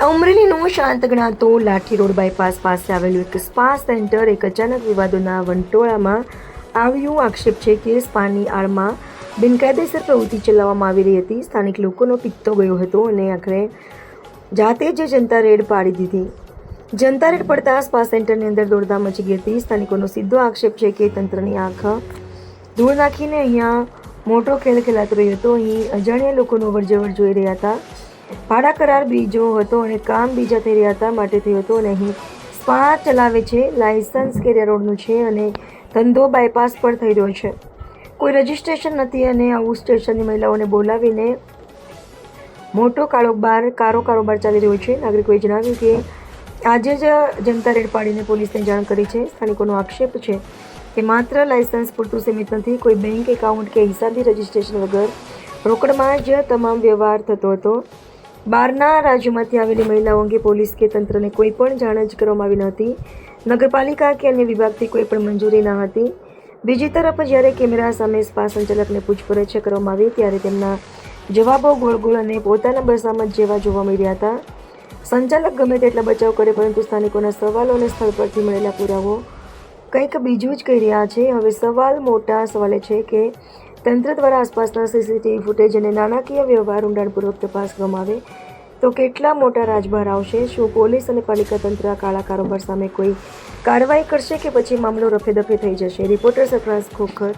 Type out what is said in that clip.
અમરેલીનો શાંત ગણાતો લાઠી road bypass પાસે આવેલું એક સ્પા સેન્ટર એક અચાનક વિવાદોના વંટોળામાં આવ્યું. આક્ષેપ છે કે સ્પાની આડમાં બિનકાયદેસર પ્રવૃત્તિ ચલાવવામાં આવી રહી હતી. સ્થાનિક લોકોનો પિત્તો ગયો હતો અને આખરે જાતે જ જનતા રેડ પાડી દીધી. જનતા રેડ પડતા સ્પા સેન્ટરની અંદર દોડધામ મચી ગઈ હતી. સ્થાનિકોનો સીધો આક્ષેપ છે કે તંત્રની આંખ ધૂળ નાખીને અહીંયા મોટો ખેલ ખેલાતો રહ્યો હતો. અહીં અજાણ્યા લોકોનો અવરજવર જોઈ રહ્યા હતા. ભાડા કરાર બીજો હતો અને કામ બીજા થઈ રહ્યા હતા માટે થયો હતો. અને અહીં સ્પા ચલાવે છે, લાયસન્સ કેરિયા રોડનું છે અને ધંધો બાયપાસ પર થઈ રહ્યો છે. કોઈ રજિસ્ટ્રેશન નથી અને આવું સ્ટેશનની મહિલાઓને બોલાવીને મોટો કારોબાર ચાલી રહ્યો છે. નાગરિકોએ જણાવ્યું કે આજે જ જનતા રેડ પાડીને પોલીસને જાણ કરી છે. સ્થાનિકોનો આક્ષેપ છે કે માત્ર લાયસન્સ પૂરતું સીમિત નથી. કોઈ બેંક એકાઉન્ટ કે હિસાબી રજિસ્ટ્રેશન વગર રોકડમાં જ તમામ વ્યવહાર થતો હતો. બહારના રાજ્યોમાંથી આવેલી મહિલાઓ અંગે પોલીસ કે તંત્રને કોઈ પણ જાણ જ કરવામાં આવી ન હતી. નગરપાલિકા કે અન્ય વિભાગથી કોઈ પણ મંજૂરી ન હતી. બીજી તરફ જ્યારે કેમેરા સામે સ્પા સંચાલકને પૂછપરછ કરવામાં આવી ત્યારે તેમના જવાબો ગોળ અને પોતાના બસામત જેવા જોવા મળી રહ્યા હતા. સંચાલક ગમે તેટલા બચાવ કરે પરંતુ સ્થાનિકોના સવાલો અને સ્થળ પરથી મળેલા પુરાવો કંઈક બીજું જ કહી રહ્યા છે. હવે મોટા સવાલ એ છે કે તંત્ર દ્વારા આસપાસના સીસીટીવી ફૂટેજ અને નાણાકીય વ્યવહાર ઊંડાણપૂર્વક તપાસ કરવામાં આવે તો કેટલા મોટા રાજ બહાર આવશે. શું પોલીસ અને પાલિકા તંત્ર કાળા કારોબાર સામે કોઈ કાર્યવાહી કરશે કે પછી મામલો રફે દફે થઈ જશે? રિપોર્ટર સરફરાઝ ખોખર,